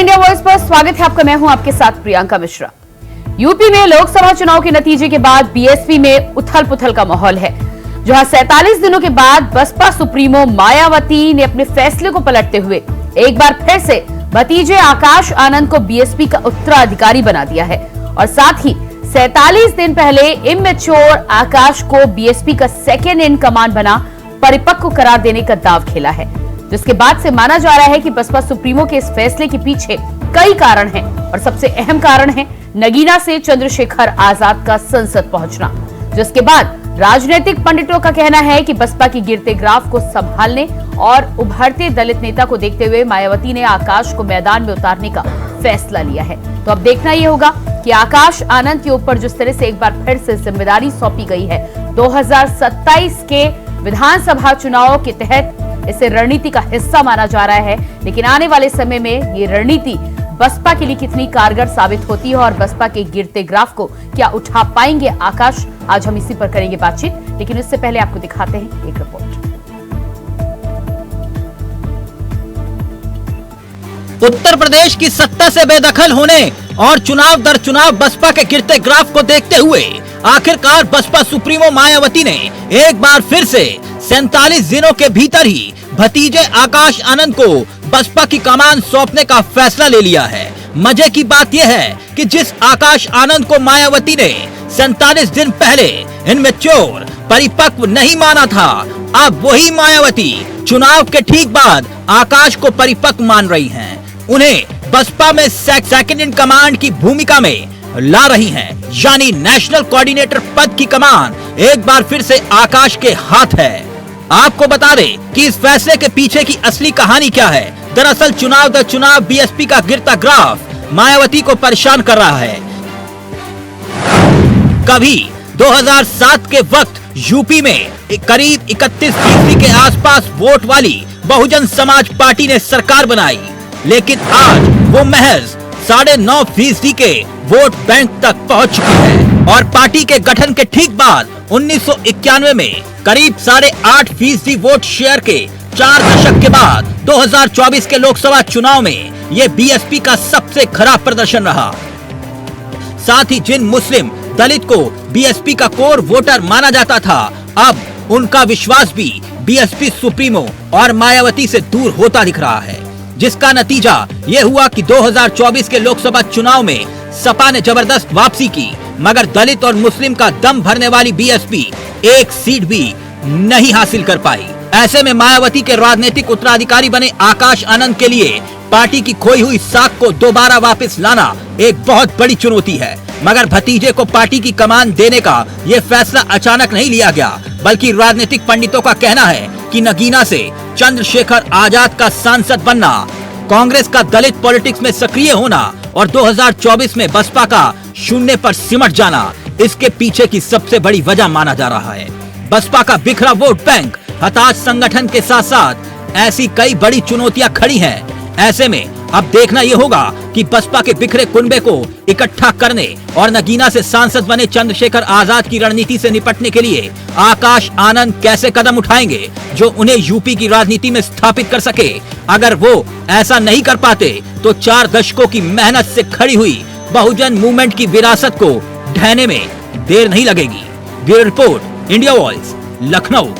India voice पर स्वागत है आपका। मैं हूं आपके साथ प्रियंका मिश्रा। यूपी में लोकसभा चुनाव के नतीजे के बाद बीएसपी में उथल पुथल का माहौल है, जहां 47 दिनों के बाद बसपा सुप्रीमो मायावती ने अपने फैसले को पलटते हुए एक बार फिर से भतीजे आकाश आनंद को बीएसपी का उत्तराधिकारी बना दिया है और साथ ही 47 दिन पहले इमेच्योर आकाश को बीएसपी का सेकेंड इन कमांड बना परिपक्व करार देने का दांव खेला है, जिसके बाद से माना जा रहा है कि बसपा सुप्रीमो के इस फैसले के पीछे कई कारण हैं और सबसे अहम कारण है नगीना से चंद्रशेखर आजाद का संसद पहुंचना, जिसके बाद राजनीतिक पंडितों का कहना है कि बसपा की गिरते ग्राफ को संभालने और उभरते दलित नेता को देखते हुए मायावती ने आकाश को मैदान में उतारने का फैसला लिया है। तो अब देखना यह होगा कि आकाश आनंद के ऊपर जिस तरह से एक बार फिर से जिम्मेदारी सौंपी गई है 2027 के विधानसभा चुनाव के तहत, इसे रणनीति का हिस्सा माना जा रहा है, लेकिन आने वाले समय में ये रणनीति बसपा के लिए कितनी कारगर साबित होती है और बसपा के गिरते ग्राफ को क्या उठा पाएंगे आकाश, आज हम इसी पर करेंगे बातचीत। लेकिन इससे पहले आपको दिखाते हैं एक रिपोर्ट। उत्तर प्रदेश की सत्ता से बेदखल होने और चुनाव दर चुनाव बसपा के गिरते ग्राफ को देखते हुए आखिरकार बसपा सुप्रीमो मायावती ने एक बार फिर से 47 दिनों के भीतर ही भतीजे आकाश आनंद को बसपा की कमान सौंपने का फैसला ले लिया है। मजे की बात यह है कि जिस आकाश आनंद को मायावती ने 47 दिन पहले इनमेच्योर परिपक्व नहीं माना था, अब वही मायावती चुनाव के ठीक बाद आकाश को परिपक्व मान रही हैं। उन्हें बसपा में सेकंड इन कमांड की भूमिका में ला रही हैं, यानी नेशनल कोऑर्डिनेटर पद की कमान एक बार फिर से आकाश के हाथ है। आपको बता दें कि इस फैसले के पीछे की असली कहानी क्या है। दरअसल चुनाव दर चुनाव बीएसपी का गिरता ग्राफ मायावती को परेशान कर रहा है। कभी 2007 के वक्त यूपी में करीब 31% के आसपास वोट वाली बहुजन समाज पार्टी ने सरकार बनाई, लेकिन आज वो महज 9.5% के वोट बैंक तक पहुंच चुकी है और पार्टी के गठन के ठीक बाद 1991 में करीब 8.5% वोट शेयर के 4 दशक के बाद 2024 के लोकसभा चुनाव में ये बीएसपी का सबसे खराब प्रदर्शन रहा। साथ ही जिन मुस्लिम दलित को बीएसपी का कोर वोटर माना जाता था, अब उनका विश्वास भी बीएसपी सुप्रीमो और मायावती से दूर होता दिख रहा है, जिसका नतीजा ये हुआ कि 2024 के लोकसभा चुनाव में सपा ने जबरदस्त वापसी की, मगर दलित और मुस्लिम का दम भरने वाली बीएसपी एक सीट भी नहीं हासिल कर पाई। ऐसे में मायावती के राजनीतिक उत्तराधिकारी बने आकाश आनंद के लिए पार्टी की खोई हुई साख को दोबारा वापस लाना एक बहुत बड़ी चुनौती है। मगर भतीजे को पार्टी की कमान देने का ये फैसला अचानक नहीं लिया गया, बल्कि राजनीतिक पंडितों का कहना है कि नगीना से चंद्रशेखर आजाद का सांसद बनना, कांग्रेस का दलित पॉलिटिक्स में सक्रिय होना और 2024 में बसपा का शून्य पर सिमट जाना इसके पीछे की सबसे बड़ी वजह माना जा रहा है। बसपा का बिखरा वोट बैंक, हताश संगठन के साथ साथ ऐसी कई बड़ी चुनौतियां खड़ी हैं। ऐसे में अब देखना यह होगा कि बसपा के बिखरे कुनबे को इकट्ठा करने और नगीना से सांसद बने चंद्रशेखर आजाद की रणनीति से निपटने के लिए आकाश आनंद कैसे कदम उठाएंगे जो उन्हें यूपी की राजनीति में स्थापित कर सके। अगर वो ऐसा नहीं कर पाते तो 4 दशकों की मेहनत से खड़ी हुई बहुजन मूवमेंट की विरासत को ढहने में देर नहीं लगेगी। Bureau report, India voice, Lucknow.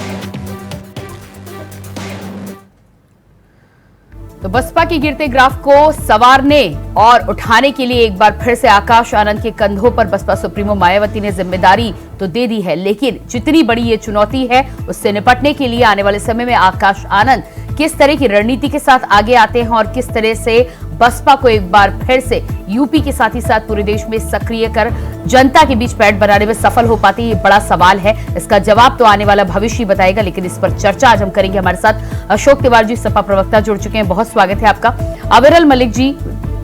तो बसपा के गिरते ग्राफ को संवारने और उठाने के लिए एक बार फिर से आकाश आनंद के कंधों पर बसपा सुप्रीमो मायावती ने जिम्मेदारी तो दे दी है, लेकिन जितनी बड़ी ये चुनौती है उससे निपटने के लिए आने वाले समय में आकाश आनंद किस तरह की रणनीति के साथ आगे आते हैं और किस तरह से बसपा को एक बार फिर से यूपी के साथ ही साथ पूरे देश में सक्रिय कर जनता के बीच पैठ बनाने में सफल हो पाती है, ये बड़ा सवाल है। इसका जवाब तो आने वाला भविष्य बताएगा, लेकिन इस पर चर्चा आज हम करेंगे। हमारे साथ अशोक तिवारी जी, सपा प्रवक्ता, जुड़ चुके हैं, बहुत स्वागत है आपका। अविरल मलिक जी,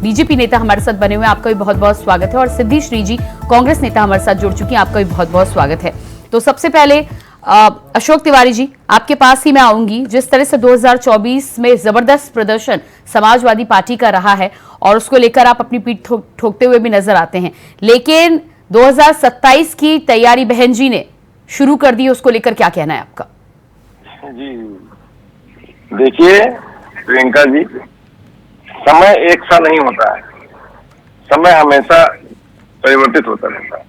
बीजेपी नेता, हमारे साथ बने हुए हैं, आपका भी बहुत बहुत स्वागत है। और सिद्धि श्री जी, कांग्रेस नेता, हमारे साथ जुड़ चुकी हैं, आपका भी बहुत बहुत स्वागत है। तो सबसे पहले अशोक तिवारी जी, आपके पास ही मैं आऊंगी। जिस तरह से 2024 में जबरदस्त प्रदर्शन समाजवादी पार्टी का रहा है और उसको लेकर आप अपनी पीठ ठोकते हुए भी नजर आते हैं, लेकिन 2027 की तैयारी बहन जी ने शुरू कर दी, उसको लेकर क्या कहना है आपका? जी देखिए प्रियंका जी, समय एक सा नहीं होता है, समय हमेशा परिवर्तित होता रहता है।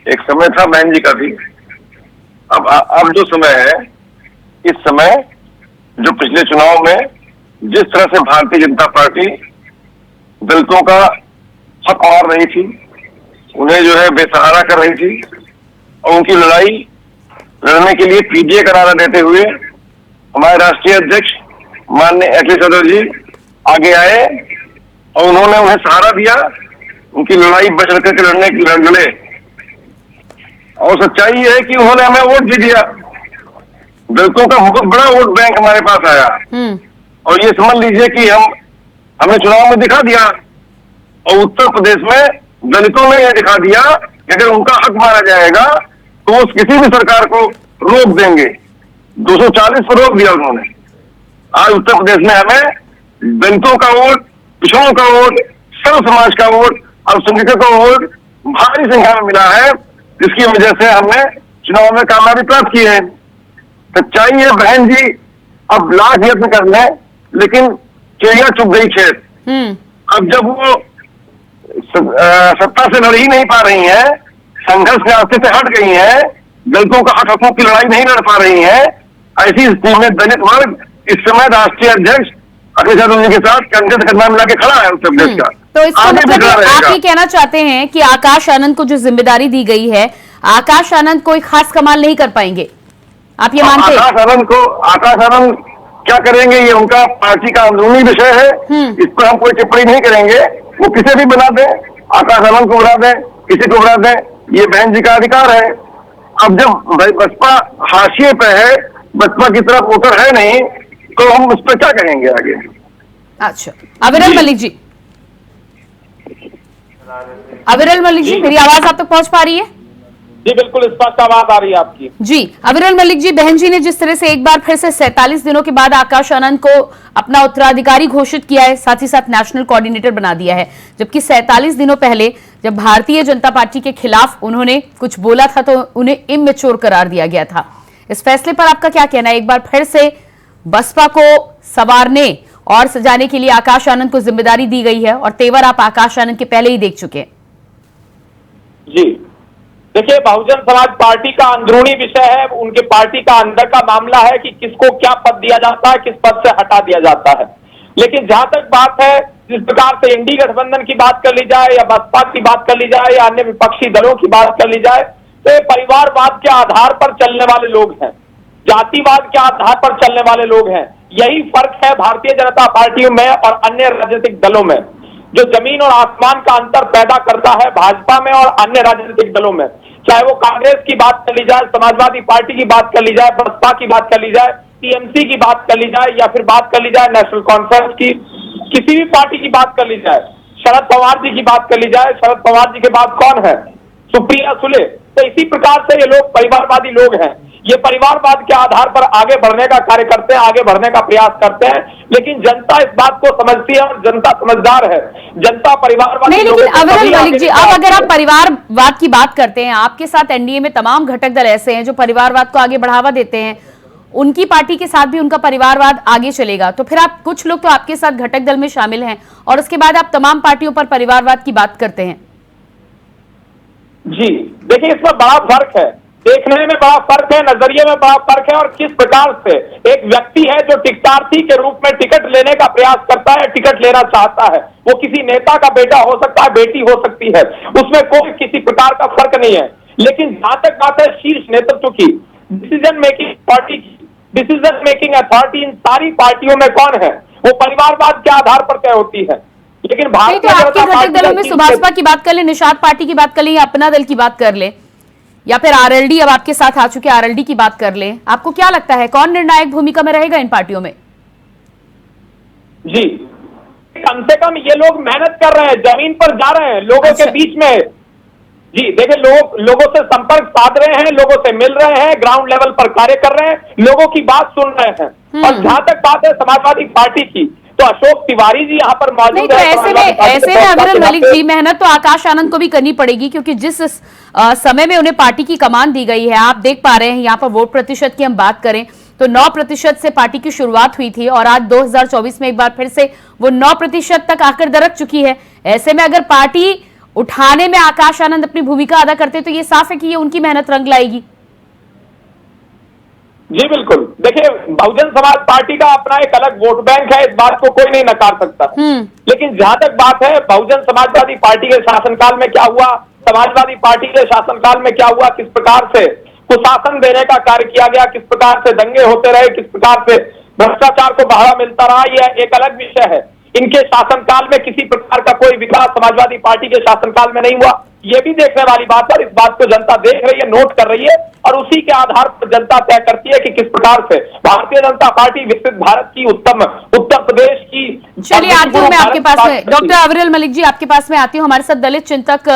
एक समय था बहन जी का भी, अब जो समय है, इस समय जो पिछले चुनाव में जिस तरह से भारतीय जनता पार्टी दलितों का हक मार रही थी, उन्हें जो है बेसहारा कर रही थी, और उनकी लड़ाई लड़ने के लिए पीडीए करारा देते हुए हमारे राष्ट्रीय अध्यक्ष माननीय अखिलेश यादव जी आगे आए और उन्होंने उन्हें सहारा दिया, उनकी लड़ाई बढ़ करके लड़ने की लड़े। और सच्चाई है कि उन्होंने हमें वोट भी दिया, दलितों का बहुत बड़ा वोट बैंक हमारे पास आया। और ये समझ लीजिए कि हमें चुनाव में दिखा दिया, और उत्तर प्रदेश में दलितों ने यह दिखा दिया कि अगर उनका हक मारा जाएगा तो वो किसी भी सरकार को रोक देंगे। 240 पर रोक दिया उन्होंने। आज उत्तर प्रदेश में हमें दलितों का वोट, पिछड़ों का वोट, सर्व समाज का वोट, अल्पसंख्यकों का वोट भारी संख्या में मिला है, जिसकी वजह से हमने चुनाव में कामयाबी प्राप्त की है। सच्चाई है बहन जी, अब लाख यत्न कर ले, लेकिन चिड़िया चुग गई खेत। अब जब वो सत्ता से लड़ ही नहीं पा रही है, संघर्ष के रास्ते से हट गई है, दलितों का हक हकों की लड़ाई नहीं लड़ पा रही है, ऐसी स्थिति में दलित वर्ग इस समय राष्ट्रीय अध्यक्ष अखिलेश यादव जी के साथ कंधे से कंधा मिला के खड़ा है उत्तर प्रदेश का। तो इसका मतलब आप ये कहना चाहते हैं कि आकाश आनंद को जो जिम्मेदारी दी गई है, आकाश आनंद कोई खास कमाल नहीं कर पाएंगे, आप ये मानते हैं? आकाश आनंद क्या करेंगे, ये उनका पार्टी का अंदरूनी विषय है, इस पर हम कोई टिप्पणी नहीं करेंगे। वो किसे भी बना दें, आकाश आनंद को बना दें, किसी को बना दें, ये बहन जी का अधिकार है। अब जब बसपा हाशिए पे है, बसपा की तरफ वोटर है नहीं, तो हम उस पर क्या कहेंगे आगे? अच्छा, अविरल मलिक जी, अविरल मलिक जी, मेरी आवाज आप तक पहुंच पा रही है? जी बिल्कुल स्पष्ट आवाज आ रही है आपकी। जी अविरल मलिक जी, बहन जी ने जिस तरह से एक बार फिर से 47 दिनों के बाद आकाश आनंद को अपना उत्तराधिकारी घोषित किया है, साथ ही साथ नेशनल कोऑर्डिनेटर बना दिया है, जबकि 47 दिनों पहले जब भारतीय जनता पार्टी के खिलाफ उन्होंने कुछ बोला था तो उन्हें इमैच्योर करार दिया गया था। इस फैसले पर आपका क्या कहना है? एक बार फिर से बसपा को संवारने और सजाने के लिए आकाश आनंद को जिम्मेदारी दी गई है, और तेवर आप आकाश आनंद के पहले ही देख चुके हैं। जी देखिए, बहुजन समाज पार्टी का अंदरूनी विषय है, उनके पार्टी का अंदर का मामला है कि किसको क्या पद दिया जाता है, किस पद से हटा दिया जाता है। लेकिन जहां तक बात है, जिस प्रकार से इंडी गठबंधन की बात कर ली जाए या बसपा की बात कर ली जाए या अन्य विपक्षी दलों की बात कर ली जाए, तो ये परिवारवाद के आधार पर चलने वाले लोग हैं, जातिवाद के आधार पर चलने वाले लोग हैं। यही फर्क है भारतीय जनता पार्टी में और अन्य राजनीतिक दलों में, जो जमीन और आसमान का अंतर पैदा करता है भाजपा में और अन्य राजनीतिक दलों में। चाहे वो कांग्रेस की बात कर ली जाए, समाजवादी पार्टी की बात कर ली जाए, बसपा की बात कर ली जाए, टीएमसी की बात कर ली जाए, या फिर बात कर ली जाए नेशनल कॉन्फ्रेंस की, किसी भी पार्टी की बात कर ली जाए, शरद पवार जी की बात कर ली जाए, शरद पवार जी के बाद कौन है? सुप्रिया सुले। तो इसी प्रकार से ये लोग परिवारवादी लोग हैं, ये परिवारवाद के आधार पर आगे बढ़ने का कार्य करते हैं, आगे बढ़ने का प्रयास करते हैं। लेकिन जनता इस बात को समझती है और जनता समझदार है, जनता परिवारवाद नहीं। लेकिन अविरल मलिक जी, अब अगर आप परिवारवाद की बात करते हैं, आपके साथ एनडीए में तमाम घटक दल ऐसे हैं जो परिवारवाद को आगे बढ़ावा देते हैं, उनकी पार्टी के साथ भी उनका परिवारवाद आगे चलेगा, तो फिर आप कुछ लोग तो आपके साथ घटक दल में शामिल हैं और उसके बाद आप तमाम पार्टियों पर परिवारवाद की बात करते हैं। जी देखिए, इसमें बड़ा फर्क है, देखने में बड़ा फर्क है, नजरिए में बड़ा फर्क है, और किस प्रकार से एक व्यक्ति है जो टिकटार्थी के रूप में टिकट लेने का प्रयास करता है, टिकट लेना चाहता है, वो किसी नेता का बेटा हो सकता है, बेटी हो सकती है, उसमें कोई किसी प्रकार का फर्क नहीं है। लेकिन जहां तक बात है शीर्ष नेतृत्व की, डिसीजन मेकिंग पार्टी की, डिसीजन मेकिंग अथॉरिटी इन सारी पार्टियों में कौन है? वो परिवारवाद के आधार पर तय होती है। लेकिन भारतीय जनता पार्टी दलों में सुभाषपा की बात कर ले, निषाद पार्टी की बात कर ले, या अपना दल की बात कर ले, या फिर आरएलडी अब आपके साथ आ चुके आरएलडी की बात कर ले, आपको क्या लगता है कौन निर्णायक भूमिका में रहेगा इन पार्टियों में? जी कम से कम ये लोग मेहनत कर रहे हैं, जमीन पर जा रहे हैं, लोगों के बीच में। जी देखिए, लोगों से संपर्क साध रहे हैं, लोगों से मिल रहे हैं, ग्राउंड लेवल पर कार्य कर रहे हैं, लोगों की बात सुन रहे हैं। और जहां तक बात है समाजवादी पार्टी की, तो अशोक तिवारी जी यहाँ पर मौजूद है। ऐसे में अविरल मलिक जी, मेहनत तो आकाश आनंद को भी करनी पड़ेगी, क्योंकि जिस समय में उन्हें पार्टी की कमान दी गई है, आप देख पा रहे हैं यहाँ पर वोट प्रतिशत की हम बात करें तो 9% से पार्टी की शुरुआत हुई थी और आज 2024 में एक बार फिर से वो 9% तक आकर दरक चुकी है। ऐसे में अगर पार्टी उठाने में आकाश आनंद अपनी भूमिका अदा करते तो ये साफ है कि ये उनकी मेहनत रंग लाएगी। जी बिल्कुल, देखिए बहुजन समाज पार्टी का अपना एक अलग वोट बैंक है, इस बात को कोई नहीं नकार सकता। लेकिन जहां तक बात है बहुजन समाजवादी पार्टी के शासनकाल में क्या हुआ, समाजवादी पार्टी के शासनकाल में क्या हुआ, किस प्रकार से कुशासन देने का कार्य किया गया, किस प्रकार से दंगे होते रहे, किस प्रकार से भ्रष्टाचार को बढ़ावा मिलता रहा, यह एक अलग विषय है। इनके शासनकाल में किसी प्रकार का कोई विकास समाजवादी पार्टी के शासनकाल में नहीं हुआ, ये भी देखने वाली बात है। इस बात को जनता देख रही है, नोट कर रही है और उसी के आधार पर जनता तय करती है कि किस प्रकार से भारतीय जनता पार्टी विकसित भारत की, उत्तर प्रदेश की। चलिए आती हूँ मैं आपके पास में, डॉक्टर अविरल मलिक जी आपके पास में आती हूँ। हमारे साथ दलित चिंतक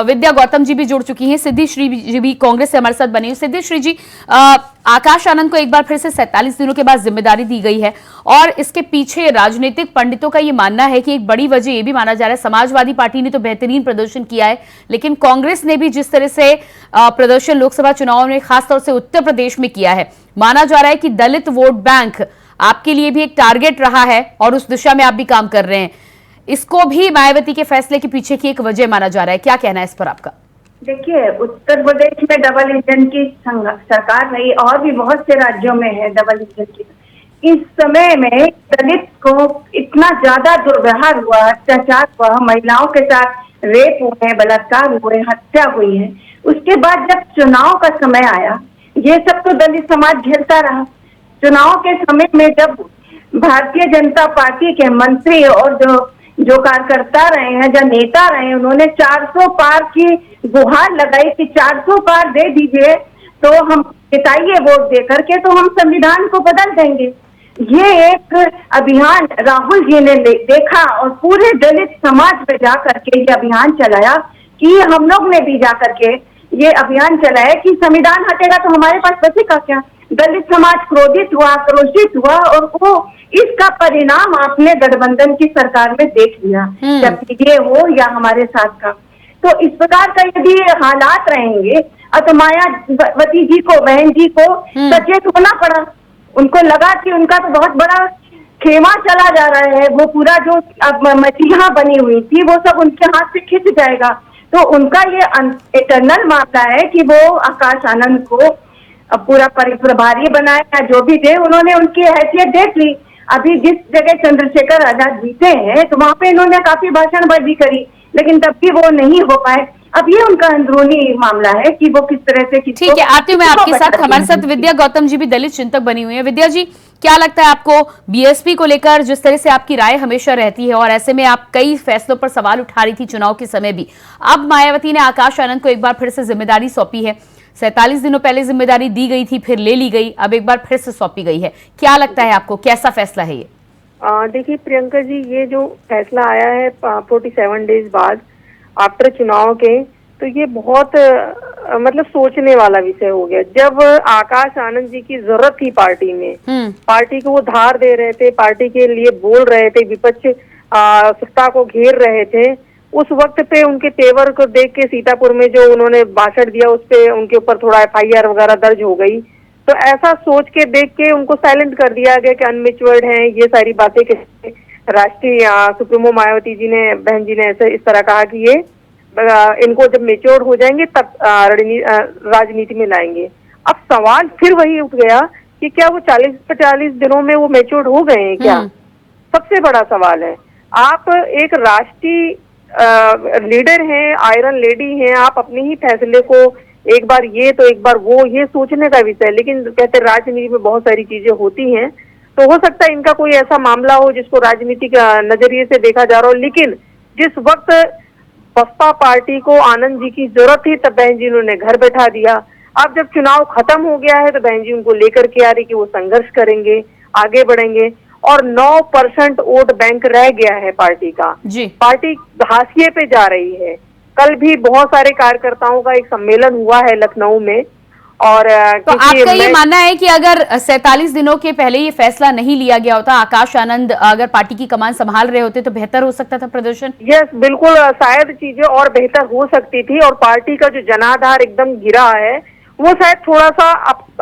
विद्या गौतम जी भी जुड़ चुकी हैं, सिद्धि श्री जी भी कांग्रेस से हमारे साथ बनी हुई। सिद्धि श्री जी, आकाश आनंद को एक बार फिर से 47 दिनों के बाद जिम्मेदारी दी गई है और इसके पीछे राजनीतिक पंडितों का ये मानना है कि एक बड़ी वजह ये भी माना जा रहा है, समाजवादी पार्टी ने तो बेहतरीन प्रदर्शन किया है लेकिन कांग्रेस ने भी जिस तरह से प्रदर्शन लोकसभा चुनाव में खासतौर से उत्तर प्रदेश में किया है, माना जा रहा है कि दलित वोट बैंक आपके लिए भी एक टारगेट रहा है और उस दिशा में आप भी काम कर रहे हैं। इसको भी मायावती के फैसले के पीछे की एक वजह माना जा रहा है, क्या कहना है इस पर आपका? देखिए, उत्तर प्रदेश में डबल इंजन की सरकार रही और भी बहुत से राज्यों में है डबल इंजन की। इस समय में दलित को इतना ज्यादा दुर्व्यवहार हुआ, अत्याचार हुआ, महिलाओं के साथ रेप हुए, बलात्कार हुए, हत्या हुई है। उसके बाद जब चुनाव का समय आया, ये सब तो दलित समाज झेलता रहा। चुनाव के समय में जब भारतीय जनता पार्टी के मंत्री और जो कार्यकर्ता रहे हैं, जो नेता रहे, उन्होंने 400 पार की गुहार लगाई कि 400 पार दे दीजिए तो हम जिताइए वोट दे करके तो हम संविधान को बदल देंगे। ये एक अभियान राहुल जी ने देखा और पूरे दलित समाज में जा करके ये अभियान चलाया कि हम लोग ने भी जा करके ये अभियान चलाया कि संविधान हटेगा तो हमारे पास बचेगा क्या। दलित समाज क्रोधित हुआ, आक्रोशित हुआ और वो इसका परिणाम आपने गठबंधन की सरकार में देख लिया, चाहे ये हो या हमारे साथ का। तो इस प्रकार का यदि हालात रहेंगे तो मायावती जी को, बहन जी को सचेत होना पड़ा। उनको लगा कि उनका तो बहुत बड़ा खेमा चला जा रहा है, वो पूरा जो अब मसीहा बनी हुई थी वो सब उनके हाथ से खिंच जाएगा। तो उनका ये इंटरनल मामला है कि वो आकाश आनंद को पूरा प्रभारी बनाया, जो भी थे उन्होंने उनकी हैसियत देख ली। अभी जिस जगह चंद्रशेखर आजाद जीते हैं तो वहां पे इन्होंने काफी भाषणबाजी करी लेकिन तब भी वो नहीं हो पाए। अब ये उनका अंदरूनी मामला है कि वो किस तरह से। ठीक है, आती हूँ मैं आपके साथ। हमारे साथ विद्या गौतम जी भी दलित चिंतक बनी हुई है। विद्या जी, क्या लगता है आपको बीएसपी को लेकर, जिस तरह से आपकी राय हमेशा रहती है और ऐसे में आप कई फैसलों पर सवाल उठा रही थी चुनाव के समय भी, अब मायावती ने आकाश आनंद को एक बार फिर से जिम्मेदारी सौंपी है। 47 दिनों पहले जिम्मेदारी दी गई थी, फिर ले ली गई, अब एक बार फिर से सौंपी गई है। क्या लगता है आपको, कैसा फैसला है ये? देखिए प्रियंका जी, ये जो फैसला आया है 47 डेज बाद आफ्टर चुनाव के, तो ये बहुत मतलब सोचने वाला विषय हो गया। जब आकाश आनंद जी की जरूरत थी पार्टी में, पार्टी को वो धार दे रहे थे, पार्टी के लिए बोल रहे थे, विपक्ष सत्ता को घेर रहे थे, उस वक्त पे उनके तेवर को देख के सीतापुर में जो उन्होंने भाषण दिया उस पे उनके ऊपर थोड़ा FIR वगैरह दर्ज हो गई। तो ऐसा सोच के देख के उनको साइलेंट कर दिया गया कि अनमेच्योर्ड हैं, ये सारी बातें के राष्ट्रीय सुप्रीमो मायावती जी ने, बहन जी ने ऐसे इस तरह कहा कि ये इनको जब मेच्योर हो जाएंगे तब राजनीति में लाएंगे। अब सवाल फिर वही उठ गया कि क्या वो 40-45 दिनों में वो मेच्योर हो गए हैं क्या? सबसे बड़ा सवाल है। आप एक राष्ट्रीय लीडर हैं, आयरन लेडी हैं, आप अपने ही फैसले को एक बार ये तो एक बार वो, ये सोचने का विषय है। लेकिन कहते हैं राजनीति में बहुत सारी चीजें होती हैं, तो हो सकता है इनका कोई ऐसा मामला हो जिसको राजनीतिक नजरिए से देखा जा रहा हो। लेकिन जिस वक्त बसपा पार्टी को आनंद जी की जरूरत थी तब बहन जी उन्होंने घर बैठा दिया। अब जब चुनाव खत्म हो गया है तो बहन जी उनको लेकर के आ रही कि वो संघर्ष करेंगे, आगे बढ़ेंगे और 9% वोट बैंक रह गया है पार्टी का जी। पार्टी हाशिए पे जा रही है। कल भी बहुत सारे कार्यकर्ताओं का एक सम्मेलन हुआ है लखनऊ में और तो आपका ये मानना है कि अगर 47 दिनों के पहले ये फैसला नहीं लिया गया होता, आकाश आनंद अगर पार्टी की कमान संभाल रहे होते तो बेहतर हो सकता था प्रदर्शन? यस, बिल्कुल, शायद चीजें और बेहतर हो सकती थी और पार्टी का जो जनाधार एकदम गिरा है वो शायद थोड़ा सा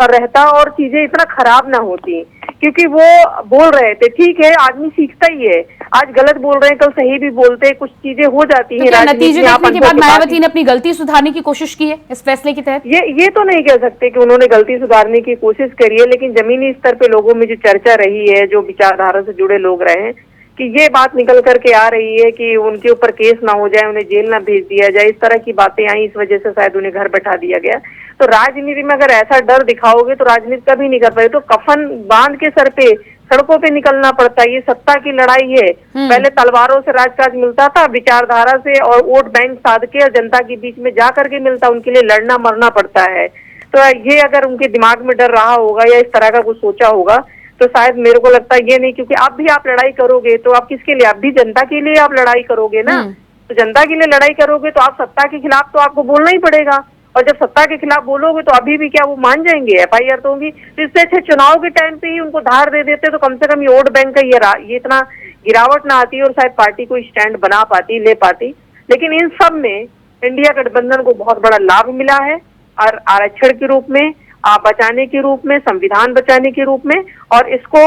रहता और चीजें इतना खराब ना होती, क्योंकि वो बोल रहे थे। ठीक है, आदमी सीखता ही है, आज गलत बोल रहे हैं कल सही भी बोलते हैं, कुछ चीजें हो जाती हैं। तो नतीजे देखने के बाद मायावती ने अपनी गलती सुधारने की कोशिश की है इस फैसले के तहत? ये तो नहीं कह सकते कि उन्होंने गलती सुधारने की कोशिश करी है, लेकिन जमीनी स्तर पे लोगों में जो चर्चा रही है, जो विचारधारा से जुड़े लोग रहे हैं, कि ये बात निकल करके आ रही है कि उनके ऊपर केस ना हो जाए, उन्हें जेल ना भेज दिया जाए, इस तरह की बातें आई, इस वजह से शायद उन्हें घर बैठा दिया गया। तो राजनीति में अगर ऐसा डर दिखाओगे तो राजनीति कभी नहीं कर पाए। तो कफन बांध के सर पे सड़कों पे निकलना पड़ता है, ये सत्ता की लड़ाई है। पहले तलवारों से राजकाज मिलता था, विचारधारा से और वोट बैंक साध के और जनता के बीच में जा करके मिलता, उनके लिए लड़ना मरना पड़ता है। तो ये अगर उनके दिमाग में डर रहा होगा या इस तरह का कुछ सोचा होगा तो शायद मेरे को लगता है ये नहीं, क्योंकि आप भी आप लड़ाई करोगे तो आप किसके लिए, आप भी जनता के लिए आप लड़ाई करोगे ना। तो जनता के लिए लड़ाई करोगे तो आप सत्ता के खिलाफ तो आपको बोलना ही पड़ेगा, और जब सत्ता के खिलाफ बोलोगे तो अभी भी क्या वो मान जाएंगे, FIR तो होगी। तो इससे अच्छे चुनाव के टाइम पे ही उनको धार दे देते तो कम से कम ये वोट बैंक का ये इतना गिरावट ना आती और शायद पार्टी को स्टैंड बना पाती, ले पाती। लेकिन इन सब में इंडिया गठबंधन को बहुत बड़ा लाभ मिला है, और आरक्षण के रूप में, बचाने के रूप में, संविधान बचाने के रूप में, और इसको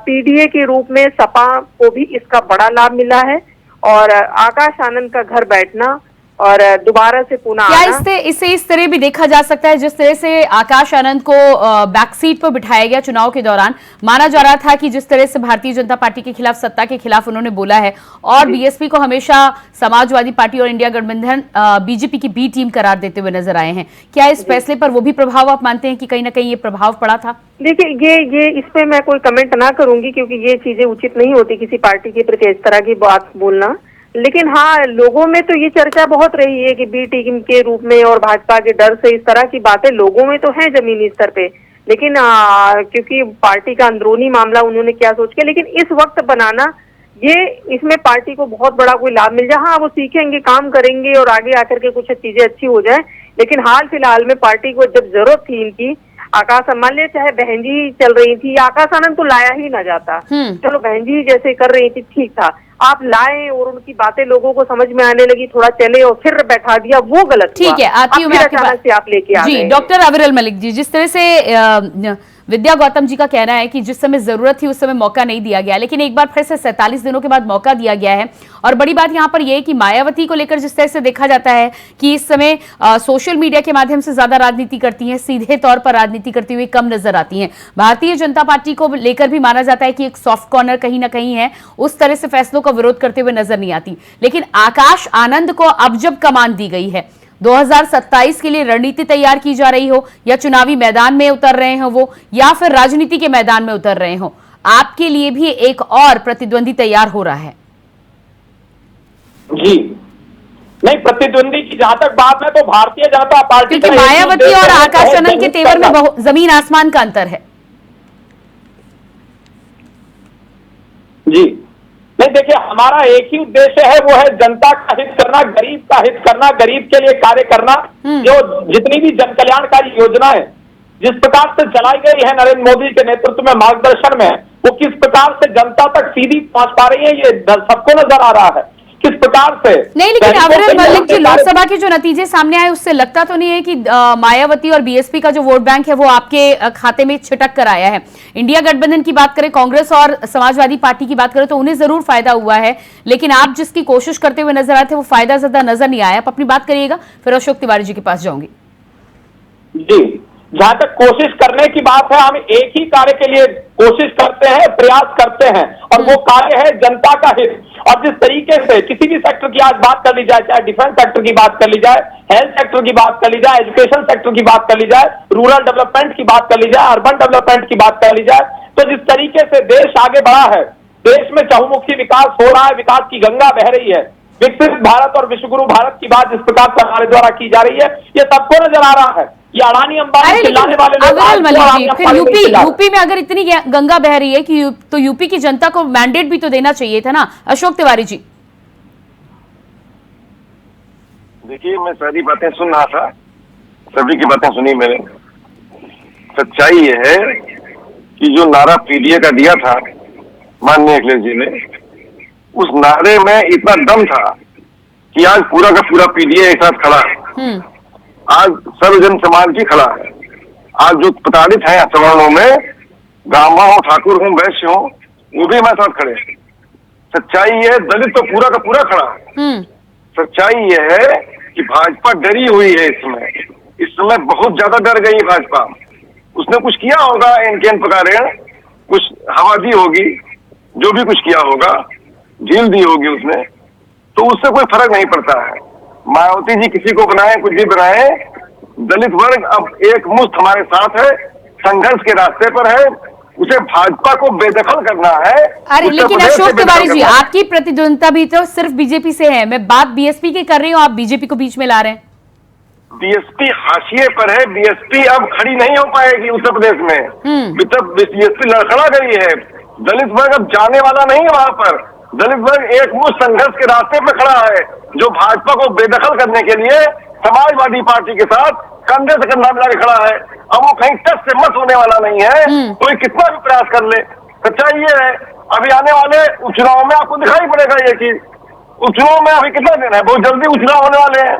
PDA के रूप में सपा को भी इसका बड़ा लाभ मिला है। और आकाश आनंद का घर बैठना और दोबारा से पुनः क्या इसे इस तरह भी देखा जा सकता है, जिस तरह से आकाश आनंद को बैक सीट पर बिठाया गया चुनाव के दौरान, माना जा रहा था कि जिस तरह से भारतीय जनता पार्टी के खिलाफ, सत्ता के खिलाफ उन्होंने बोला है, और BSP को हमेशा समाजवादी पार्टी और इंडिया गठबंधन BJP की B टीम करार देते हुए नजर आए हैं। क्या इस फैसले पर वो भी प्रभाव आप मानते हैं कि कहीं ना कहीं ये प्रभाव पड़ा था? देखिए, ये इस पे मैं कोई कमेंट ना करूंगी, क्योंकि ये चीजें उचित नहीं होती किसी पार्टी के प्रति इस तरह की बात बोलना। लेकिन हाँ, लोगों में तो ये चर्चा बहुत रही है कि B टीम के रूप में और भाजपा के डर से इस तरह की बातें लोगों में तो है जमीनी स्तर पे। लेकिन क्योंकि पार्टी का अंदरूनी मामला उन्होंने क्या सोच के, लेकिन इस वक्त बनाना, ये इसमें पार्टी को बहुत बड़ा कोई लाभ मिल जाए। हाँ, वो सीखेंगे, काम करेंगे और आगे आकर के कुछ चीजें अच्छी हो जाए। लेकिन हाल फिलहाल में पार्टी को जब जरूरत थी इनकी, आकाश मान लिया चाहे बहन जी चल रही थी, आकाश आनंद तो लाया ही ना जाता, चलो बहन जी जैसे कर रही थी ठीक था, आप लाए और उनकी बातें लोगों को समझ में आने लगी, थोड़ा चले और फिर बैठा दिया, वो गलत। ठीक है, आती हूँ मैं आपके पास से, आप लेके आ गए। जी, डॉक्टर अविरल मलिक जी, जिस तरह से विद्या गौतम जी का कहना है कि जिस समय जरूरत थी उस समय मौका नहीं दिया गया, लेकिन एक बार फिर से 47 दिनों के बाद मौका दिया गया है। और बड़ी बात यहाँ पर यह है कि मायावती को लेकर जिस तरह से देखा जाता है कि इस समय सोशल मीडिया के माध्यम से ज्यादा राजनीति करती हैं, सीधे तौर पर राजनीति करती हुई कम नजर आती हैं। भारतीय जनता पार्टी को लेकर भी माना जाता है कि एक सॉफ्ट कॉर्नर कहीं ना कहीं है, उस तरह से फैसलों का विरोध करते हुए नजर नहीं आती। लेकिन आकाश आनंद को अब जब कमान दी गई है, 2027 के लिए रणनीति तैयार की जा रही हो, या चुनावी मैदान में उतर रहे हो वो, या फिर राजनीति के मैदान में उतर रहे हो, आपके लिए भी एक और प्रतिद्वंदी तैयार हो रहा है? जी नहीं, प्रतिद्वंदी की जहां तक बात है तो भारतीय जनता पार्टी, क्योंकि मायावती और आकाश आनंद के तेवर में जमीन आसमान का अंतर है। जी नहीं, देखिए, हमारा एक ही उद्देश्य है, वो है जनता का हित करना, गरीब का हित करना, गरीब के लिए कार्य करना। जो जितनी भी जन कल्याणकारी योजना है जिस प्रकार से चलाई गई है नरेंद्र मोदी के नेतृत्व में, मार्गदर्शन में, वो किस प्रकार से जनता तक सीधी पहुंच पा रही है, ये सबको नजर आ रहा है किस प्रकार से। नहीं, लेकिन अविरल मलिक जी, लोकसभा के जो नतीजे सामने आए उससे लगता तो नहीं है कि मायावती और BSP का जो वोट बैंक है वो आपके खाते में छिटक कर आया है। इंडिया गठबंधन की बात करें, कांग्रेस और समाजवादी पार्टी की बात करें तो उन्हें जरूर फायदा हुआ है, लेकिन आप जिसकी कोशिश करते हुए नजर आए थे वो फायदा ज्यादा नजर नहीं आया। आप अपनी बात करिएगा, फिर अशोक तिवारी जी के पास जाऊंगी। जी, जहां तक कोशिश करने की बात है, हम एक ही कार्य के लिए कोशिश करते हैं, प्रयास करते हैं, और वो कार्य है जनता का हित। और जिस तरीके से किसी भी सेक्टर की आज बात कर ली जाए, चाहे डिफेंस सेक्टर की बात कर ली जाए, हेल्थ सेक्टर की बात कर ली जाए, एजुकेशन सेक्टर की बात कर ली जाए, रूरल डेवलपमेंट की बात कर ली जाए, अर्बन डेवलपमेंट की बात कर ली जाए, तो जिस तरीके से देश आगे बढ़ा है, देश में चहुमुखी विकास हो रहा है, विकास की गंगा बह रही है, विकसित भारत और विश्वगुरु भारत की बात जिस प्रकार से हमारे द्वारा की जा रही है, ये सबको नजर आ रहा है। ये अडानी अंबानी चिल्लाने वाले लोग, फिर यूपी में अगर इतनी गंगा बह रही है कि तो यूपी की जनता को मैंडेट भी तो देना चाहिए था ना, अशोक तिवारी जी। देखिए, मैं सारी बातें सुन रहा था, सभी की बातें सुनी मैंने। सच्चाई ये है कि जो नारा PDA का दिया था माननीय अखिलेश जी ने, उस नारे में इतना दम था कि आज पूरा का पूरा PDA एक साथ खड़ा है। आज सर्वजन समाज की खड़ा है। आज जो प्रताड़ित है सवर्णों में, ब्राह्मण हो, ठाकुर हो, वैश्य हो, वो भी हमारे साथ खड़े हैं। सच्चाई ये, दलित तो पूरा का पूरा खड़ा है। सच्चाई ये है कि भाजपा डरी हुई है इस समय बहुत ज्यादा डर गई भाजपा। उसने कुछ किया होगा एन प्रकार, कुछ हवा दी होगी, जो भी कुछ किया होगा, ढील दी होगी उसने, तो उससे कोई फर्क नहीं पड़ता है। मायावती जी किसी को बनाए, कुछ भी बनाए, दलित वर्ग अब एक मुश्त हमारे साथ है, संघर्ष के रास्ते पर है। उसे भाजपा को बेदखल करना है। अरे लेकिन अशोक तिवारी जी, आपकी प्रतिद्वंद्विता भी तो सिर्फ बीजेपी से है। मैं बात बीएसपी की कर रही हूँ, आप बीजेपी को बीच में ला रहे हैं। बीएसपी हाशिए पर है। बीएसपी अब खड़ी नहीं हो पाएगी उत्तर प्रदेश में। बीएसपी लड़खड़ा गई है। दलित वर्ग अब जाने वाला नहीं है वहां पर। दलित वर्ग एक मुश्त संघर्ष के रास्ते पर खड़ा है, जो भाजपा को बेदखल करने के लिए समाजवादी पार्टी के साथ कंधे से कंधा मिला के खड़ा है। अब वो कहीं टच से मत होने वाला नहीं है, कोई कितना भी प्रयास कर ले। सच्चाई ये है, अभी आने वाले उपचुनाव में आपको दिखाई पड़ेगा ये चीज। उपचुनाव में अभी कितना दिन है, बहुत जल्दी उपचुनाव होने वाले हैं।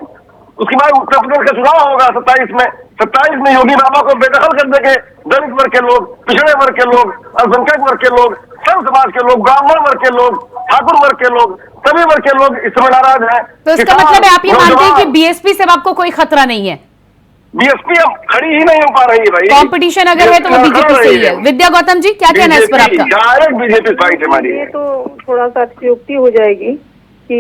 उसके बाद उत्तर प्रदेश का चुनाव होगा 27 में। 27 में योगी बाबा को बेदखल कर देंगे दलित वर्ग के लोग, पिछड़े वर्ग के लोग, अल्पसंख्यक वर्ग के लोग, सर्व समाज के लोग, ब्राह्मण वर्ग के लोग, ठाकुर वर्ग के लोग, सभी वर्ग के लोग इस समय नाराज हैं। तो इसका मतलब है आप ये मानते हैं कि बीएसपी से आपको कोई खतरा नहीं है? बीएसपी अब खड़ी ही नहीं हो पा रही है भाई। कंपटीशन अगर है तो वो बीजेपी से ही है। विद्या गौतम जी, क्या कहना है इस पर आपका? डायरेक्ट बीजेपी फाइट हमारी। ये तो थोड़ा सा अतिशयोक्ति हो जाएगी कि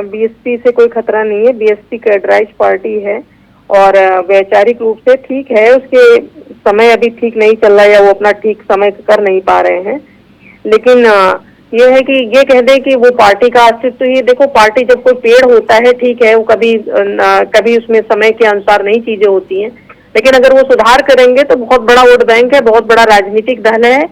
बीएसपी से कोई खतरा नहीं है। बीएसपी कैडराइज पार्टी है और वैचारिक रूप से ठीक है, उसके समय अभी ठीक नहीं चल रहा है या वो अपना ठीक समय कर नहीं पा रहे हैं। लेकिन ये है कि ये कह दें कि वो पार्टी का अस्तित्व, ये देखो पार्टी जब कोई पेड़ होता है, ठीक है, वो कभी उसमें समय के अनुसार नई चीजें होती हैं, लेकिन अगर वो सुधार करेंगे तो बहुत बड़ा वोट बैंक है, बहुत बड़ा राजनीतिक दल है।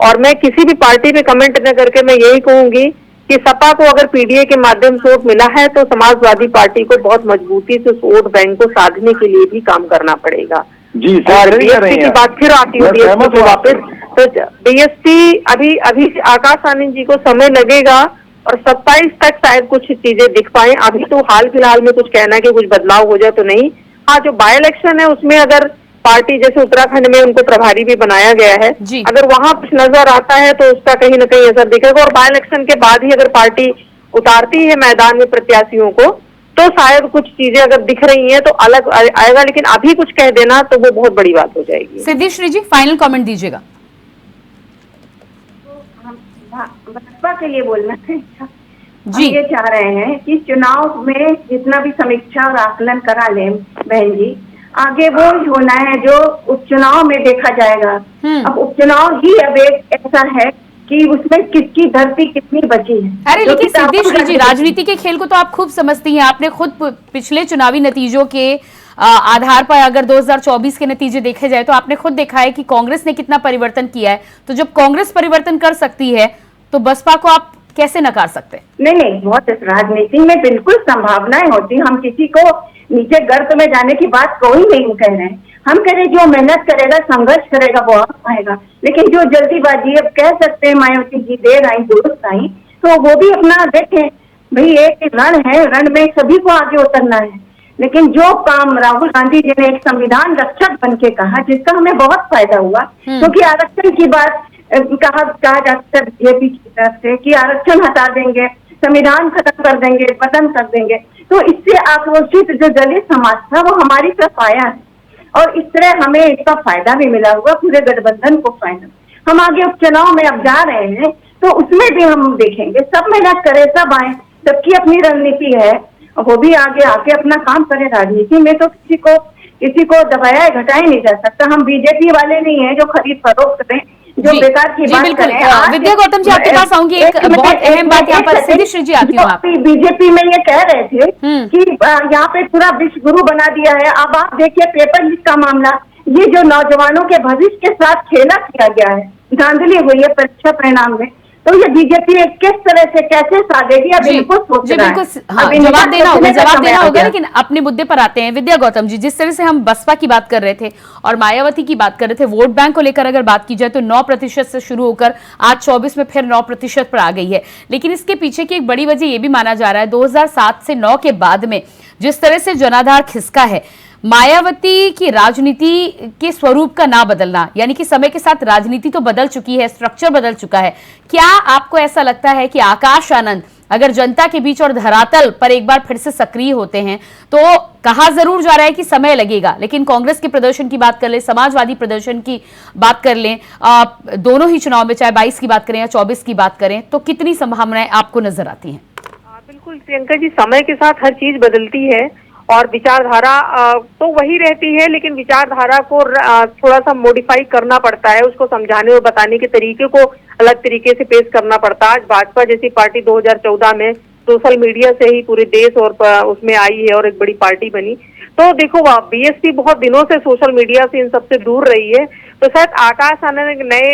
और मैं किसी भी पार्टी पे कमेंट न करके मैं यही कहूंगी कि सपा को अगर पीडीए के माध्यम से वोट मिला है तो समाजवादी पार्टी को बहुत मजबूती से उस वोट बैंक को साधने के लिए भी काम करना पड़ेगा। और बीएसपी की बात फिर आती है बीएसपी को वापस, तो बीएसपी अभी आकाश आनंद जी को समय लगेगा और 27 तक शायद कुछ चीजें दिख पाए। अभी तो हाल फिलहाल में कुछ कहना कि कुछ बदलाव हो जाए तो नहीं। हाँ, जो बाय इलेक्शन है उसमें अगर पार्टी जैसे उत्तराखंड में उनको प्रभारी भी बनाया गया है, अगर वहां कुछ नजर आता है तो उसका कहीं ना कहीं असर दिखेगा। और बाय इलेक्शन के बाद ही अगर पार्टी उतारती है मैदान में प्रत्याशियों को तो शायद कुछ चीजें अगर दिख रही हैं तो अलग आएगा, लेकिन अभी कुछ कह देना तो वो बहुत बड़ी बात हो जाएगी। सिद्धेश्वरी जी, फाइनल कमेंट दीजिएगा। भाजपा के लिए बोलना है जी, ये चाह रहे हैं कि चुनाव में जितना भी समीक्षा और आकलन करा लें बहन जी, आगे वो ही होना है जो उपचुनाव में देखा जाएगा। अब उपचुनाव ही अब एक ऐसा है कि उसमें किसकी धरती कितनी बची है। अरे लेकिन सिद्धेश्वरी जी, राजनीति के खेल को तो आप खूब समझती हैं। आपने खुद पिछले चुनावी नतीजों के आधार पर अगर 2024 के नतीजे देखे जाए तो आपने खुद देखा है कि कांग्रेस ने कितना परिवर्तन किया है। तो जब कांग्रेस परिवर्तन कर सकती है तो बसपा को आप कैसे नकार सकते? नहीं, बहुत राजनीति में बिल्कुल संभावनाएं होती। हम किसी को नीचे गर्त में जाने की बात कोई नहीं कह रहे हैं। हम कह रहे जो मेहनत करेगा, संघर्ष करेगा, वो आएगा। लेकिन जो जल्दीबाजी, अब कह सकते हैं मायावती जी देर आई दुरुस्त आई, तो वो भी अपना देखें भाई, एक रण है, रण में सभी को आगे उतरना है। लेकिन जो काम राहुल गांधी जी ने एक संविधान रक्षक बन के कहा, जिसका हमें बहुत फायदा हुआ, क्योंकि आरक्षण की बात कहा जाता है बीजेपी की तरफ से कि आरक्षण हटा देंगे, संविधान खत्म कर देंगे, खत्म कर देंगे, तो इससे आक्रोशित जो दलित समाज था वो हमारी तरफ आया है और इस तरह हमें इसका फायदा भी मिला हुआ, पूरे गठबंधन को फायदा। हम आगे उपचुनाव में अब जा रहे हैं तो उसमें भी हम देखेंगे, सब मेहनत करे, सब आए, सबकी अपनी रणनीति है, वो भी आगे आके अपना काम करे। राजनीति में तो किसी को दबाया घटाया नहीं जा सकता। हम बीजेपी वाले नहीं है जो खरीद फरोख्त करें, जो बेकार की बात करें। विद्या गौतम जी, आपके पास आऊंगी। एक बहुत अहम बात यहाँ पर सिद्धेश्वरी जी आती हूँ। बीजेपी में ये कह रहे थे कि यहाँ पे पूरा विश्व गुरु बना दिया है। अब आप देखिए पेपर लीक का मामला, ये जो नौजवानों के भविष्य के साथ खेला किया गया है, धांधली हुई है परीक्षा परिणाम में, तो ये बीजेपी किस तरह से कैसे साधेगी अब इनको सोच रहा है। हाँ, जवाब देना होगा लेकिन अपने मुद्दे पर आते हैं। विद्या गौतम जी, जिस तरह से हम बसपा की बात कर रहे थे और मायावती की बात कर रहे थे, वोट बैंक को लेकर अगर बात की जाए तो 9% से शुरू होकर आज 24 में फिर 9% पर आ गई है। लेकिन इसके पीछे की एक बड़ी वजह यह भी माना जा रहा है 2007 से 9 के बाद में जिस तरह से जनाधार खिसका है, मायावती की राजनीति के स्वरूप का ना बदलना, यानी कि समय के साथ राजनीति तो बदल चुकी है, स्ट्रक्चर बदल चुका है। क्या आपको ऐसा लगता है कि आकाश आनंद अगर जनता के बीच और धरातल पर एक बार फिर से सक्रिय होते हैं तो कहा जरूर जा रहा है कि समय लगेगा, लेकिन कांग्रेस के प्रदर्शन की बात कर लें, समाजवादी प्रदर्शन की बात कर लें, दोनों ही चुनाव में चाहे 22 की बात करें या 24 की बात करें, तो कितनी संभावनाएं आपको नजर आती हैं? बिल्कुल प्रियंका जी, समय के साथ हर चीज बदलती है और विचारधारा तो वही रहती है, लेकिन विचारधारा को थोड़ा सा मॉडिफाई करना पड़ता है, उसको समझाने और बताने के तरीके को अलग तरीके से पेश करना पड़ता है। आज भाजपा जैसी पार्टी 2014 में सोशल मीडिया से ही पूरे देश और उसमें आई है और एक बड़ी पार्टी बनी। तो देखो, बीएसपी बहुत दिनों से सोशल मीडिया से इन सबसे दूर रही है, तो शायद आकाश आनंद नए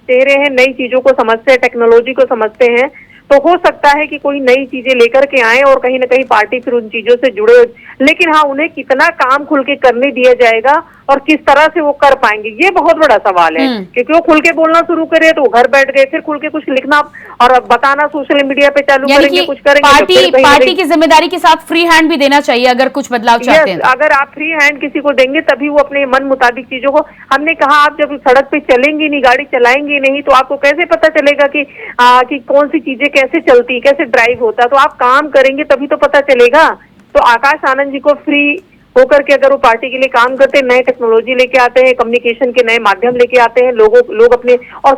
चेहरे हैं, नई चीजों को समझते हैं, टेक्नोलॉजी को समझते हैं, तो हो सकता है कि कोई नई चीजें लेकर के आए और कहीं ना कहीं पार्टी फिर उन चीजों से जुड़े। लेकिन हाँ, उन्हें कितना काम खुल के करने दिया जाएगा और किस तरह से वो कर पाएंगे, ये बहुत बड़ा सवाल है। क्योंकि वो खुल के बोलना शुरू करे तो घर बैठ गए, फिर खुल के कुछ लिखना और बताना सोशल मीडिया पे चालू करेंगे, कुछ करेंगे। पार्टी की जिम्मेदारी के साथ फ्री हैंड भी देना चाहिए अगर कुछ बदलाव चाहते हैं। अगर आप फ्री हैंड किसी को देंगे तभी वो अपने मन मुताबिक चीजों को, हमने कहा आप जब सड़क पे चलेंगे नहीं, गाड़ी चलाएंगे नहीं, तो आपको कैसे पता चलेगा कि कौन सी चीजें कैसे चलती, कैसे ड्राइव होता। तो आप काम करेंगे तभी तो पता चलेगा। तो आकाश आनंद जी को फ्री होकर के अगर वो पार्टी के लिए काम करते हैं, नए टेक्नोलॉजी लेके आते हैं, कम्युनिकेशन के नए माध्यम लेके आते हैं, लोग अपने, और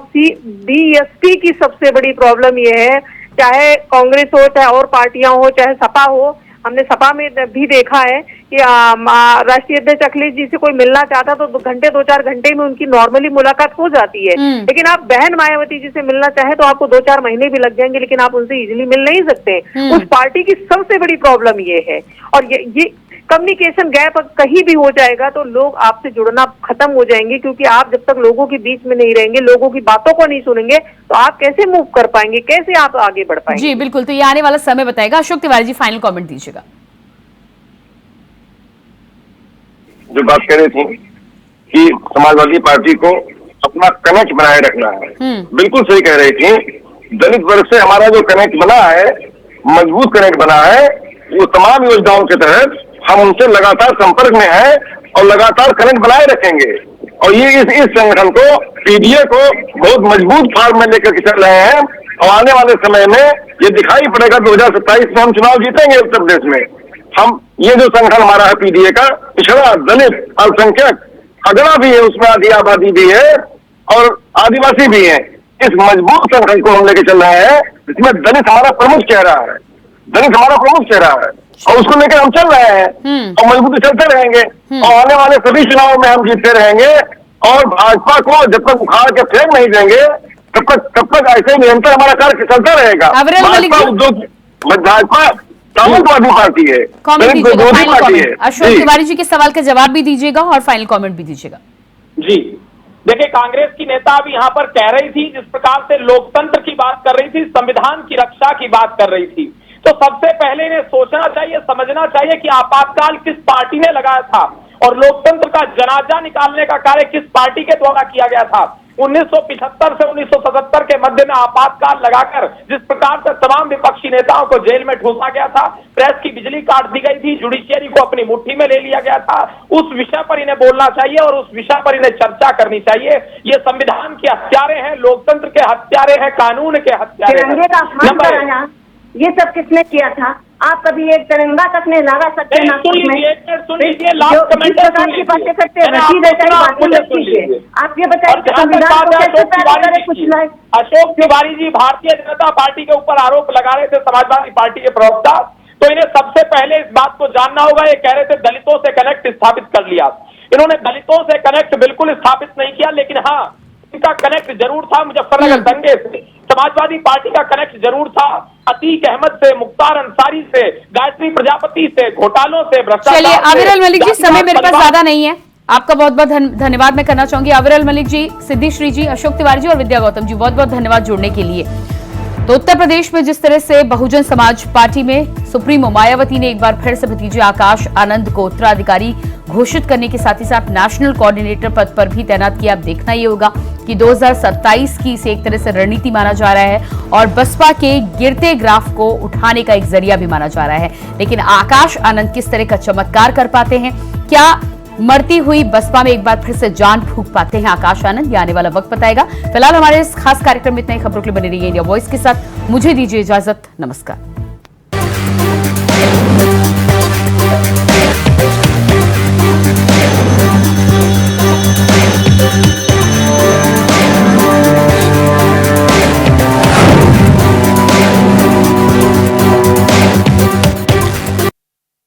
बीएसपी की सबसे बड़ी प्रॉब्लम ये है, चाहे कांग्रेस हो, चाहे और पार्टियां हो, चाहे सपा हो, हमने सपा में भी देखा है कि राष्ट्रीय अध्यक्ष अखिलेश जी से कोई मिलना चाहता तो 2-4 घंटे में उनकी नॉर्मली मुलाकात हो जाती है। लेकिन आप बहन मायावती जी से मिलना चाहे तो आपको 2-4 महीने भी लग जाएंगे, लेकिन आप उनसे इजीली मिल नहीं सकते। उस पार्टी की सबसे बड़ी प्रॉब्लम ये है। और ये कम्युनिकेशन गैप कहीं भी हो जाएगा तो लोग आपसे जुड़ना खत्म हो जाएंगे, क्योंकि आप जब तक लोगों के बीच में नहीं रहेंगे, लोगों की बातों को नहीं सुनेंगे, तो आप कैसे मूव कर पाएंगे, कैसे आप आगे बढ़ पाएंगे? जी बिल्कुल, तो ये आने वाला समय बताएगा। अशोक तिवारी जी, फाइनल कमेंट दीजिएगा। जो बात कह रही थी कि समाजवादी पार्टी को अपना कनेक्ट बनाए रखना है, बिल्कुल सही कह रही थी। दलित वर्ग से हमारा जो कनेक्ट बना है, मजबूत कनेक्ट बना है, वो तमाम योजनाओं के तहत हम उनसे लगातार संपर्क में हैं और लगातार कनेक्ट बनाए रखेंगे। और ये इस संगठन को, पीडीए को बहुत मजबूत फॉर्म में लेकर के चल रहे हैं और आने वाले समय में ये दिखाई पड़ेगा 2027 में हम चुनाव जीतेंगे उत्तर प्रदेश में। हम ये जो संगठन हमारा है पीडीए का, पिछड़ा, दलित, अल्पसंख्यक, अगड़ा भी है, उसमें आधी आबादी भी है और आदिवासी भी है। इस मजबूत संगठन को हम लेके चल रहे हैं, इसमें दलित हमारा प्रमुख चेहरा है, दलित हमारा प्रमुख चेहरा है और उसको लेकर हम चल रहे हैं और मजबूती चलते रहेंगे और आने वाले सभी चुनाव में हम जीतते रहेंगे। और भाजपा को जब तक उखाड़ के फेंक नहीं देंगे तब तक ऐसे निरंतर हमारा कार्य चलता रहेगा। भाजपा सामंतवादी पार्टी है, विरोधी पार्टी है। अशोक तिवारी जी के सवाल का जवाब भी दीजिएगा और फाइनल कमेंट भी दीजिएगा। जी देखिए, कांग्रेस की नेता अभी यहाँ पर कह रही थी, जिस प्रकार से लोकतंत्र की बात कर रही थी, संविधान की रक्षा की बात कर रही थी, तो सबसे पहले इन्हें सोचना चाहिए, समझना चाहिए कि आपातकाल किस पार्टी ने लगाया था और लोकतंत्र का जनाजा निकालने का कार्य किस पार्टी के द्वारा किया गया था। 1975 से 1977 के मध्य में आपातकाल लगाकर जिस प्रकार से तमाम विपक्षी नेताओं को जेल में ठूसा गया था, प्रेस की बिजली काट दी गई थी, जुडिशियरी को अपनी मुट्ठी में ले लिया गया था, उस विषय पर इन्हें बोलना चाहिए और उस विषय पर इन्हें चर्चा करनी चाहिए। ये संविधान के हत्यारे हैं, लोकतंत्र के हत्यारे हैं, कानून के हत्यारे हैं। ये सब किसने किया था? आप कभी एक तिरंगा तक नहीं लगा सकते ना? सुन लीजिए, लास्ट कमेंट की बातें करते हैं, आप ये बताइए संविधान को कैसे पैदा करें? कुछ नहीं। अशोक तिवारी जी भारतीय जनता पार्टी के ऊपर आरोप लगा रहे थे, समाजवादी पार्टी के प्रवक्ता, तो इन्हें सबसे पहले इस बात को जानना होगा। ये कह रहे थे दलितों से कनेक्ट स्थापित कर लिया, इन्होंने दलितों से कनेक्ट बिल्कुल स्थापित नहीं किया, लेकिन हाँ, इनका कनेक्ट जरूर था मुजफ्फरनगर दंगे से, समाजवादी पार्टी का कनेक्ट जरूर था अतीक अहमद से, मुख्तार अंसारी से, गायत्री प्रजापति से, घोटालों से, भ्रष्टाचार। चलिए अविरल मलिक जी, समय मेरे पास ज्यादा नहीं है, आपका बहुत बहुत धन्यवाद मैं करना चाहूंगी। अविरल मलिक जी, सिद्धि श्री जी, अशोक तिवारी जी और विद्या गौतम जी, बहुत बहुत धन्यवाद जुड़ने के लिए। तो उत्तर प्रदेश में जिस तरह से बहुजन समाज पार्टी में सुप्रीमो मायावती ने एक बार फिर से भतीजे आकाश आनंद को उत्तराधिकारी घोषित करने के साथ ही साथ नेशनल कोऑर्डिनेटर पद पर भी तैनात किया। अब देखना ये होगा कि 2027 की इसे एक तरह से रणनीति माना जा रहा है और बसपा के गिरते ग्राफ को उठाने का एक जरिया भी माना जा रहा है। लेकिन आकाश आनंद किस तरह का चमत्कार कर पाते हैं, क्या मरती हुई बसपा में एक बार फिर से जान फूंक पाते हैं आकाश आनंद, ये आने वाला वक्त बताएगा। फिलहाल हमारे इस खास कार्यक्रम में इतनी खबरों के लिए बने रहिए इंडिया वॉइस के साथ। मुझे दीजिए इजाजत, नमस्कार।